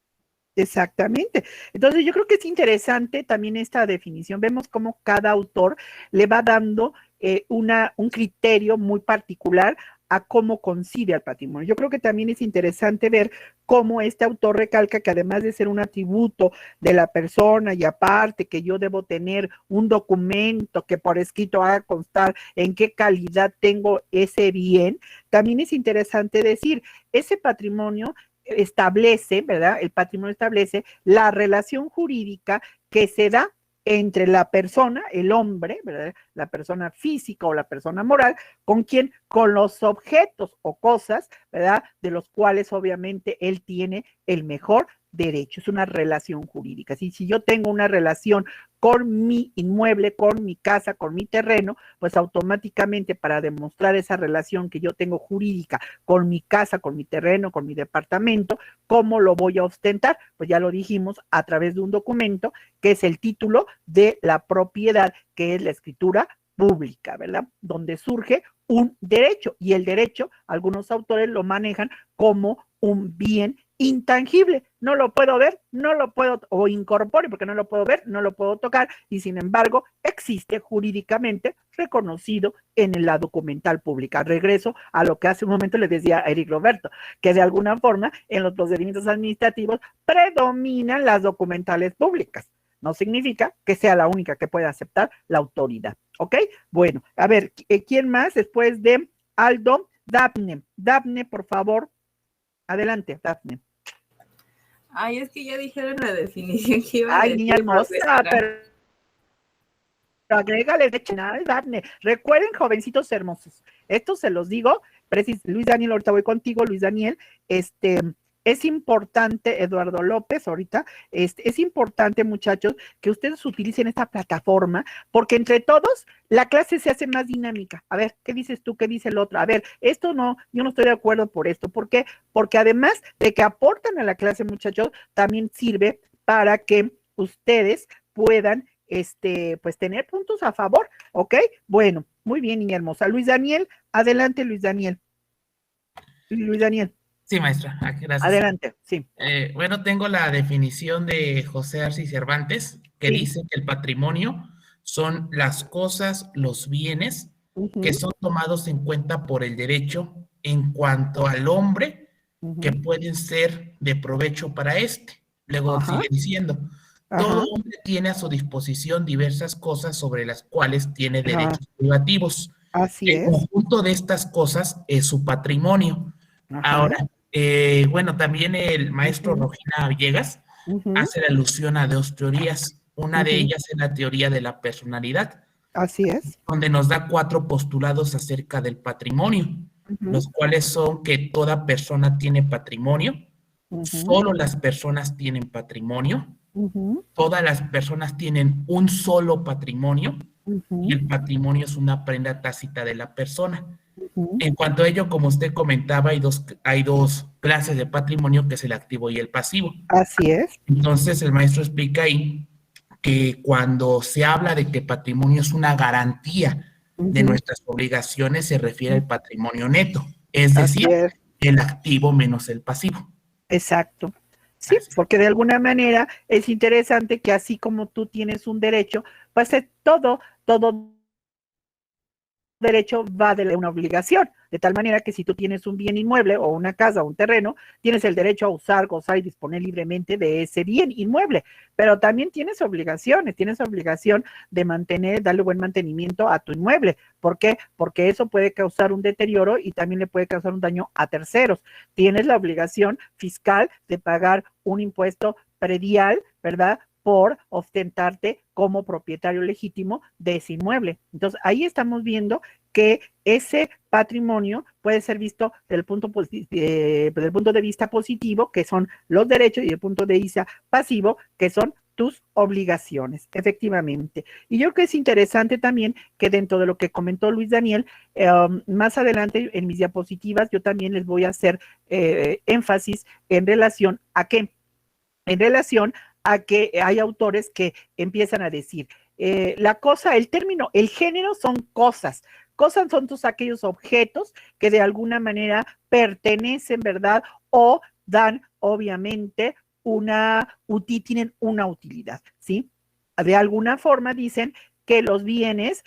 Exactamente. Entonces yo creo que es interesante también esta definición. Vemos cómo cada autor le va dando un criterio muy particular a cómo concibe al patrimonio. Yo creo que también es interesante ver cómo este autor recalca que además de ser un atributo de la persona y aparte que yo debo tener un documento que por escrito haga constar en qué calidad tengo ese bien, también es interesante decir, ese patrimonio establece, ¿verdad? El patrimonio establece la relación jurídica que se da entre la persona, el hombre, ¿verdad?, la persona física o la persona moral, ¿con quién? Con los objetos o cosas, ¿verdad?, de los cuales obviamente él tiene el mejor derecho. Es una relación jurídica. Si yo tengo una relación con mi inmueble, con mi casa, con mi terreno, pues automáticamente para demostrar esa relación que yo tengo jurídica con mi casa, con mi terreno, con mi departamento, ¿cómo lo voy a ostentar? Pues ya lo dijimos, a través de un documento que es el título de la propiedad, que es la escritura pública, ¿verdad? Donde surge un derecho, y el derecho, algunos autores lo manejan como un bien intangible, no lo puedo ver, no lo puedo, o incorpore, porque no lo puedo ver, no lo puedo tocar, y sin embargo existe jurídicamente reconocido en la documental pública. Regreso a lo que hace un momento le decía a Eric Roberto, que de alguna forma en los procedimientos administrativos predominan las documentales públicas. No significa que sea la única que pueda aceptar la autoridad, ¿ok? Bueno, a ver, ¿quién más después de Aldo? Dafne, por favor. Adelante, Dafne. Ay, es que ya dijeron la definición que iba a Ay, decir. niña hermosa, pero agrégale de nada, Dafne. Recuerden, jovencitos hermosos, esto se los digo, Luis Daniel, ahorita voy contigo, Luis Daniel, es importante, Eduardo López, ahorita, es importante, muchachos, que ustedes utilicen esta plataforma, porque entre todos la clase se hace más dinámica. A ver, ¿qué dices tú? ¿Qué dice el otro? A ver, esto no, yo no estoy de acuerdo por esto. ¿Por qué? Porque además de que aportan a la clase, muchachos, también sirve para que ustedes puedan pues tener puntos a favor, ¿ok? Bueno, muy bien, niña hermosa. Luis Daniel, adelante, Luis Daniel. Luis Daniel. Sí, maestra, gracias. Adelante, sí. Bueno, tengo la definición de José Arce Cervantes, que dice que el patrimonio son las cosas, los bienes que son tomados en cuenta por el derecho en cuanto al hombre, que pueden ser de provecho para este. Luego sigue diciendo, todo hombre tiene a su disposición diversas cosas sobre las cuales tiene derechos privativos. Así es. El conjunto de estas cosas es su patrimonio. Ahora, bueno, también el maestro Rojina Villegas hace la alusión a dos teorías. Una de ellas es la teoría de la personalidad. Así es. Donde nos da 4 postulados acerca del patrimonio, los cuales son que toda persona tiene patrimonio, solo las personas tienen patrimonio, todas las personas tienen un solo patrimonio, y el patrimonio es una prenda tácita de la persona. En cuanto a ello, como usted comentaba, hay dos clases de patrimonio, que es el activo y el pasivo. Así es. Entonces, el maestro explica ahí que cuando se habla de que patrimonio es una garantía de nuestras obligaciones, se refiere al patrimonio neto, es decir, el activo menos el pasivo. Exacto. Sí, porque de alguna manera es interesante que así como tú tienes un derecho, pues todo derecho va de una obligación, de tal manera que si tú tienes un bien inmueble o una casa o un terreno, tienes el derecho a usar, gozar y disponer libremente de ese bien inmueble, pero también tienes obligaciones, tienes obligación de mantener, darle buen mantenimiento a tu inmueble. ¿Por qué? Porque eso puede causar un deterioro y también le puede causar un daño a terceros. Tienes la obligación fiscal de pagar un impuesto predial, ¿verdad?, por ostentarte como propietario legítimo de ese inmueble. Entonces, ahí estamos viendo que ese patrimonio puede ser visto desde el punto de vista positivo, que son los derechos, y el punto de vista pasivo, que son tus obligaciones, efectivamente. Y yo creo que es interesante también que dentro de lo que comentó Luis Daniel, más adelante en mis diapositivas, yo también les voy a hacer énfasis en relación a qué, en relación a que hay autores que empiezan a decir, la cosa, el término, el género son cosas. Cosas son todos aquellos objetos que de alguna manera pertenecen, ¿verdad? O dan, obviamente, tienen una utilidad, ¿sí? De alguna forma dicen que los bienes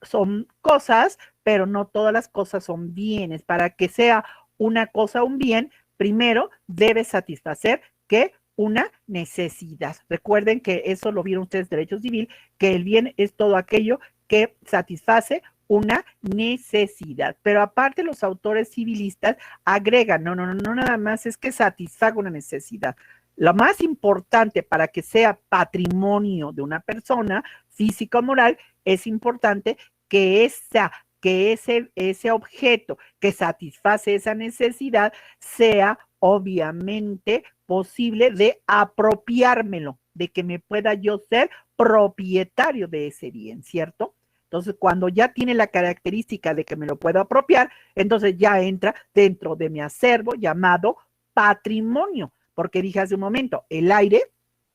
son cosas, pero no todas las cosas son bienes. Para que sea una cosa un bien, primero debe satisfacer que una necesidad. Recuerden que eso lo vieron ustedes en Derecho Civil, que el bien es todo aquello que satisface una necesidad. Pero aparte los autores civilistas agregan, no nada más es que satisfaga una necesidad. Lo más importante para que sea patrimonio de una persona física o moral, es importante que ese objeto que satisface esa necesidad sea obviamente posible de apropiármelo, de que me pueda yo ser propietario de ese bien, ¿cierto? Entonces, cuando ya tiene la característica de que me lo puedo apropiar, entonces ya entra dentro de mi acervo llamado patrimonio, porque dije hace un momento, el aire,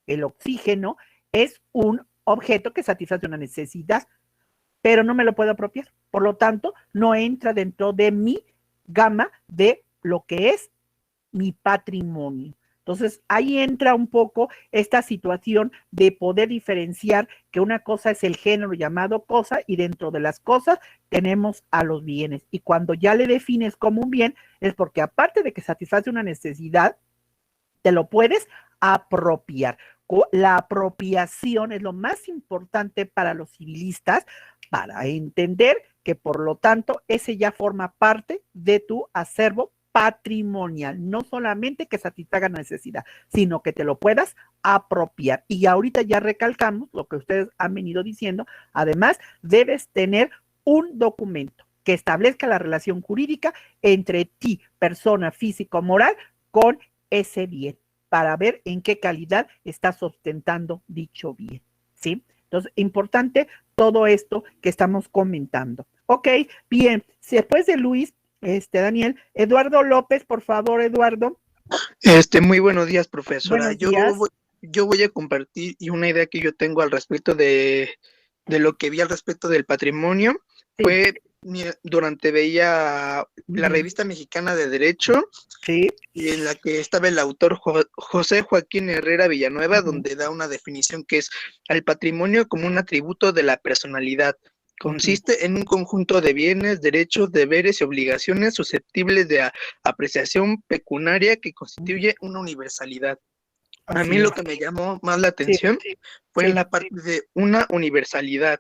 el oxígeno, es un objeto que satisface una necesidad, pero no me lo puedo apropiar. Por lo tanto, no entra dentro de mi gama de lo que es mi patrimonio. Entonces, ahí entra un poco esta situación de poder diferenciar que una cosa es el género llamado cosa y dentro de las cosas tenemos a los bienes. Y cuando ya le defines como un bien, es porque aparte de que satisface una necesidad, te lo puedes apropiar. La apropiación es lo más importante para los civilistas para entender que, por lo tanto, ese ya forma parte de tu acervo patrimonial, no solamente que satisfaga necesidad, sino que te lo puedas apropiar. Y ahorita ya recalcamos lo que ustedes han venido diciendo, además debes tener un documento que establezca la relación jurídica entre ti, persona física o moral, con ese bien, para ver en qué calidad estás sustentando dicho bien, ¿sí? Entonces, importante todo esto que estamos comentando. Ok, bien, después de Luis, Daniel, Eduardo López, por favor, Eduardo. Muy buenos días, profesora. Buenos días. Yo voy a compartir una idea que yo tengo al respecto de lo que vi al respecto del patrimonio. Sí. Veía la revista mexicana de Derecho, sí, y en la que estaba el autor José Joaquín Herrera Villanueva, donde da una definición que es al patrimonio como un atributo de la personalidad. Consiste en un conjunto de bienes, derechos, deberes y obligaciones susceptibles de apreciación pecuniaria que constituye una universalidad. A mí lo que me llamó más la atención fue en la parte de una universalidad.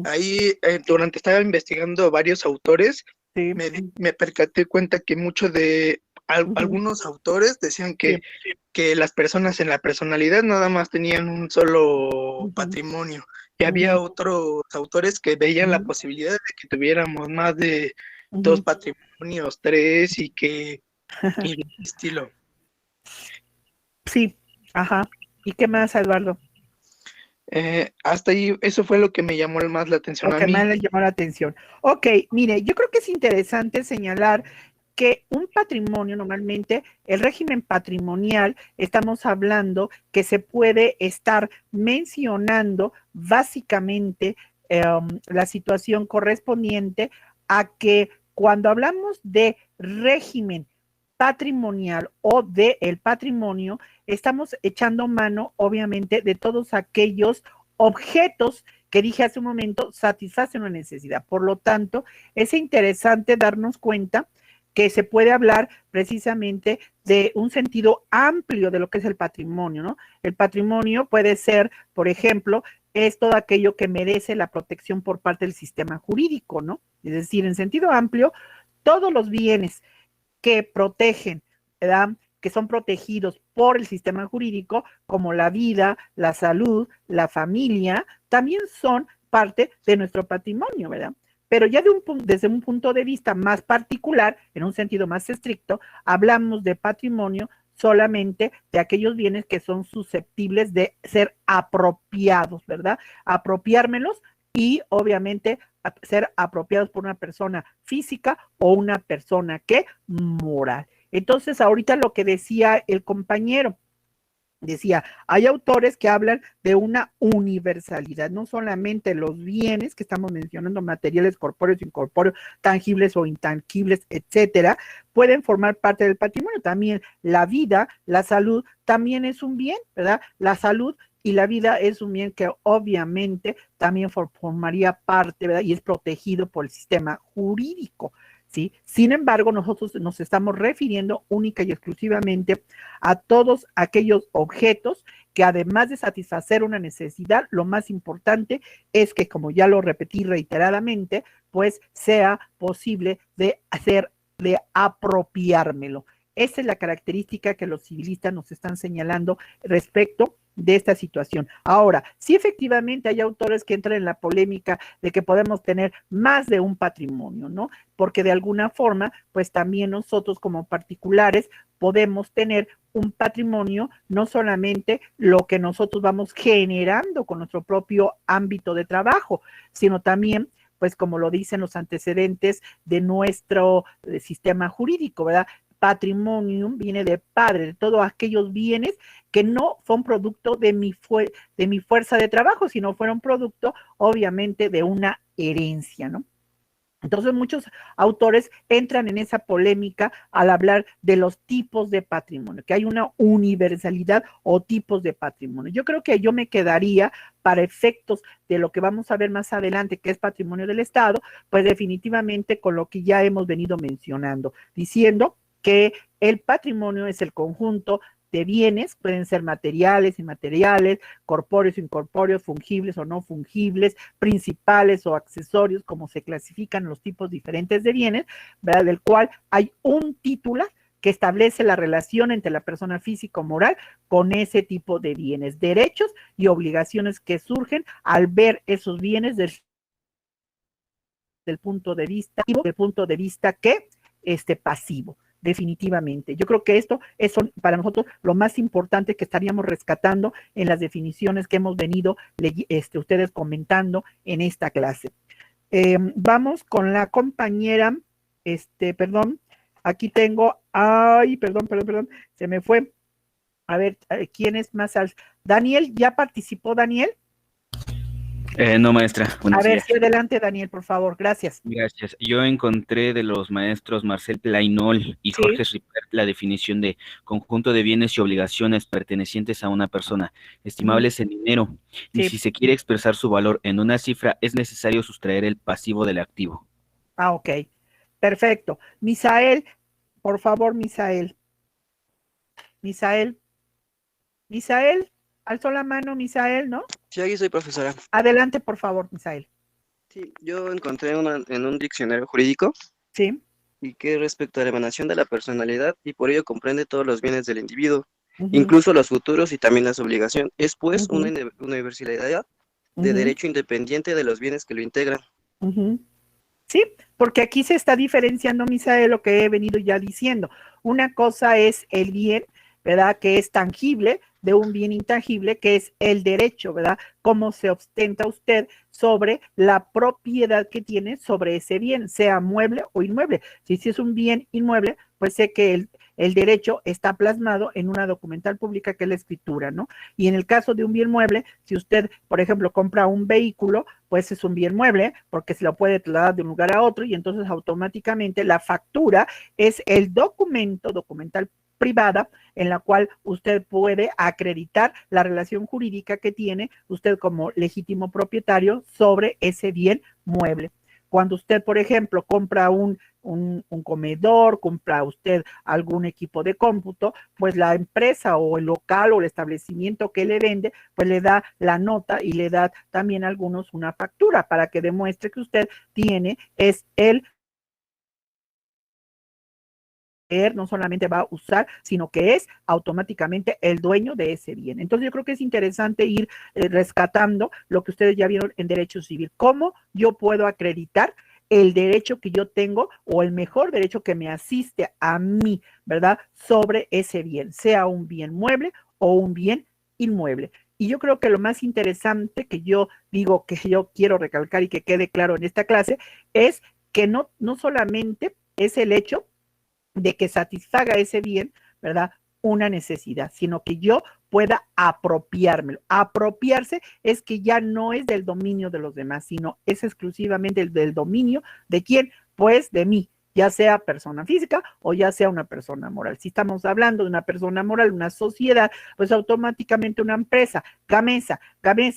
Ahí, durante estaba investigando varios autores, me percaté cuenta que muchos de algunos autores decían que las personas en la personalidad nada más tenían un solo patrimonio. Y había otros autores que veían la posibilidad de que tuviéramos más de 2 patrimonios, 3 y de estilo. Sí, ajá. ¿Y qué más, Eduardo? Hasta ahí, eso fue lo que me llamó más la atención a mí. Más le llamó la atención. Ok, mire, yo creo que es interesante señalar que un patrimonio, normalmente, el régimen patrimonial, estamos hablando que se puede estar mencionando básicamente la situación correspondiente a que cuando hablamos de régimen patrimonial o del patrimonio, estamos echando mano, obviamente, de todos aquellos objetos que dije hace un momento satisfacen una necesidad. Por lo tanto, es interesante darnos cuenta que se puede hablar precisamente de un sentido amplio de lo que es el patrimonio, ¿no? El patrimonio puede ser, por ejemplo, es todo aquello que merece la protección por parte del sistema jurídico, ¿no? Es decir, en sentido amplio, todos los bienes que protegen, ¿verdad?, que son protegidos por el sistema jurídico, como la vida, la salud, la familia, también son parte de nuestro patrimonio, ¿verdad? Pero ya desde un punto de vista más particular, en un sentido más estricto, hablamos de patrimonio solamente de aquellos bienes que son susceptibles de ser apropiados, ¿verdad? Apropiármelos y obviamente ser apropiados por una persona física o una persona que moral. Entonces, ahorita lo que decía el compañero, decía, hay autores que hablan de una universalidad, no solamente los bienes que estamos mencionando, materiales corpóreos, incorpóreos, tangibles o intangibles, etcétera, pueden formar parte del patrimonio. También la vida, la salud, también es un bien, ¿verdad? La salud y la vida es un bien que obviamente también formaría parte, ¿verdad? Y es protegido por el sistema jurídico, ¿sí? Sin embargo, nosotros nos estamos refiriendo única y exclusivamente a todos aquellos objetos que además de satisfacer una necesidad, lo más importante es que, como ya lo repetí reiteradamente, pues sea posible de apropiármelo. Esa es la característica que los civilistas nos están señalando respecto de esta situación. Ahora, sí, efectivamente hay autores que entran en la polémica de que podemos tener más de un patrimonio, ¿no? Porque de alguna forma, pues también nosotros como particulares podemos tener un patrimonio, no solamente lo que nosotros vamos generando con nuestro propio ámbito de trabajo, sino también, pues como lo dicen los antecedentes de nuestro sistema jurídico, ¿verdad? Patrimonium viene de padre, de todos aquellos bienes que no son producto de mi fuerza de trabajo, sino fueron producto, obviamente, de una herencia, ¿no? Entonces, muchos autores entran en esa polémica al hablar de los tipos de patrimonio, que hay una universalidad o tipos de patrimonio. Yo creo que yo me quedaría para efectos de lo que vamos a ver más adelante, que es patrimonio del Estado, pues definitivamente con lo que ya hemos venido mencionando, diciendo que el patrimonio es el conjunto de bienes, pueden ser materiales, inmateriales, corpóreos, incorpóreos, fungibles o no fungibles, principales o accesorios, como se clasifican los tipos diferentes de bienes, ¿verdad? Del cual hay un título que establece la relación entre la persona física o moral con ese tipo de bienes, derechos y obligaciones que surgen al ver esos bienes del punto de vista, que pasivo, definitivamente. Yo creo que esto es para nosotros lo más importante que estaríamos rescatando en las definiciones que hemos venido ustedes comentando en esta clase. Vamos con la compañera, perdón, aquí tengo, perdón, se me fue. A ver, ¿quién es más? Daniel, ¿ya participó Daniel? No, maestra. A ver, sí, adelante, Daniel, por favor, gracias. Gracias. Yo encontré de los maestros Marcel Plainol y Jorge Ripert la definición de conjunto de bienes y obligaciones pertenecientes a una persona, estimables en dinero, y si se quiere expresar su valor en una cifra, es necesario sustraer el pasivo del activo. Ok, perfecto. Misael, por favor, Misael, alzó la mano, Misael, ¿no? Sí, aquí soy, profesora. Adelante, por favor, Misael. Sí, yo encontré en un diccionario jurídico. Sí. Y que respecto a la emanación de la personalidad, y por ello comprende todos los bienes del individuo, incluso los futuros y también las obligaciones. Es pues una universalidad de derecho independiente de los bienes que lo integran. Sí, porque aquí se está diferenciando, Misael, lo que he venido ya diciendo. Una cosa es el bien, ¿verdad?, que es tangible, de un bien intangible, que es el derecho, ¿verdad? Cómo se ostenta usted sobre la propiedad que tiene sobre ese bien, sea mueble o inmueble. Si es un bien inmueble, pues sé que el derecho está plasmado en una documental pública que es la escritura, ¿no? Y en el caso de un bien mueble, si usted, por ejemplo, compra un vehículo, pues es un bien mueble porque se lo puede trasladar de un lugar a otro y entonces automáticamente la factura es el documental privada en la cual usted puede acreditar la relación jurídica que tiene usted como legítimo propietario sobre ese bien mueble. Cuando usted, por ejemplo, compra un comedor, compra usted algún equipo de cómputo, pues la empresa o el local o el establecimiento que le vende, pues le da la nota y le da también a algunos una factura para que demuestre que usted no solamente va a usar, sino que es automáticamente el dueño de ese bien. Entonces yo creo que es interesante ir rescatando lo que ustedes ya vieron en derecho civil. ¿Cómo yo puedo acreditar el derecho que yo tengo o el mejor derecho que me asiste a mí, ¿verdad?, sobre ese bien, sea un bien mueble o un bien inmueble? Y yo creo que lo más interesante que yo digo, que yo quiero recalcar y que quede claro en esta clase, es que no solamente es el hecho de que satisfaga ese bien, ¿verdad?, una necesidad, sino que yo pueda apropiármelo. Apropiarse es que ya no es del dominio de los demás, sino es exclusivamente del dominio ¿de quién? Pues de mí, ya sea persona física o ya sea una persona moral. Si estamos hablando de una persona moral, una sociedad, pues automáticamente una empresa, Gamesa,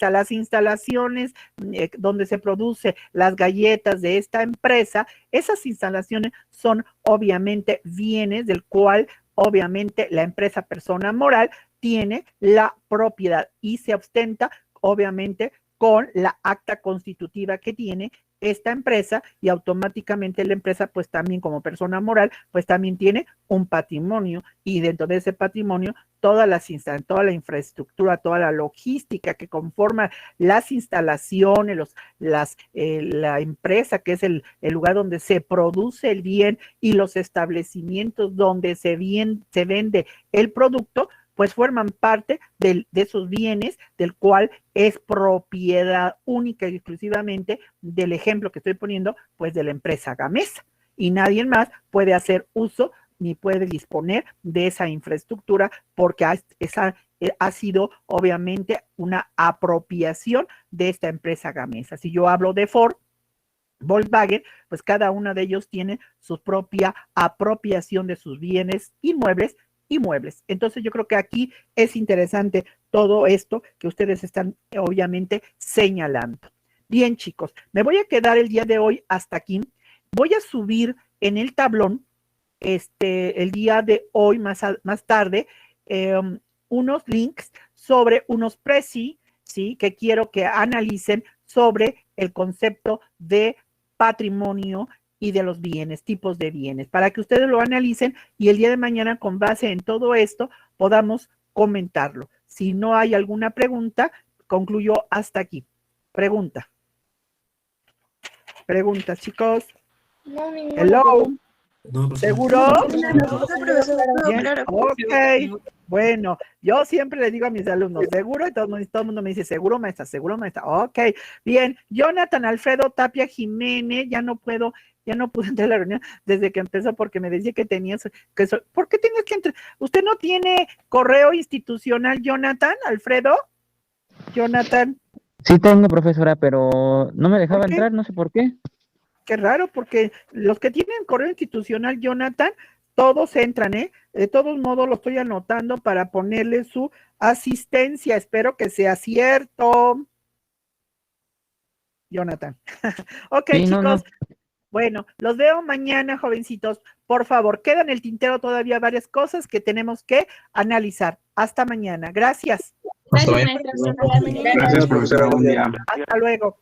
las instalaciones donde se produce las galletas de esta empresa, esas instalaciones son obviamente bienes del cual obviamente la empresa persona moral tiene la propiedad y se ostenta obviamente con la acta constitutiva que tiene esta empresa, y automáticamente la empresa pues también como persona moral pues también tiene un patrimonio, y dentro de ese patrimonio toda la infraestructura, toda la logística que conforma las instalaciones, la empresa que es el lugar donde se produce el bien y los establecimientos donde se vende el producto, pues forman parte de esos bienes del cual es propiedad única y exclusivamente del ejemplo que estoy poniendo, pues de la empresa Gamesa. Y nadie más puede hacer uso ni puede disponer de esa infraestructura porque ha sido obviamente una apropiación de esta empresa Gamesa. Si yo hablo de Ford, Volkswagen, pues cada uno de ellos tiene su propia apropiación de sus bienes inmuebles y muebles. Entonces yo creo que aquí es interesante todo esto que ustedes están obviamente señalando. Bien, chicos, me voy a quedar el día de hoy hasta aquí. Voy a subir en el tablón el día de hoy más tarde unos links sobre unos preci, ¿sí? Que quiero que analicen sobre el concepto de patrimonio y de los bienes, tipos de bienes, para que ustedes lo analicen y el día de mañana, con base en todo esto, podamos comentarlo. Si no hay alguna pregunta, concluyo hasta aquí. Pregunta. Preguntas, chicos. No, ninguna. Hello. No, ¿Seguro? Bien, Bien, ok. Bueno, yo siempre le digo a mis alumnos, ¿seguro? Y todo el mundo me dice, ¿seguro, maestra? ¿Seguro, maestra? Ok, bien. Jonathan Alfredo Tapia Jiménez, ya no pude entrar a la reunión desde que empezó porque me decía que tenías, ¿por qué tenías que entrar? ¿Usted no tiene correo institucional, Jonathan Alfredo? Jonathan. Sí tengo, profesora, pero no me dejaba entrar, no sé por qué. Qué raro, porque los que tienen correo institucional, Jonathan, todos entran, ¿eh? De todos modos, lo estoy anotando para ponerle su asistencia. Espero que sea cierto. Jonathan. Ok, sí, chicos. No. Bueno, los veo mañana, jovencitos. Por favor, quedan en el tintero todavía varias cosas que tenemos que analizar. Hasta mañana. Gracias. Hasta mañana. Gracias, profesora. Buen día. Hasta luego.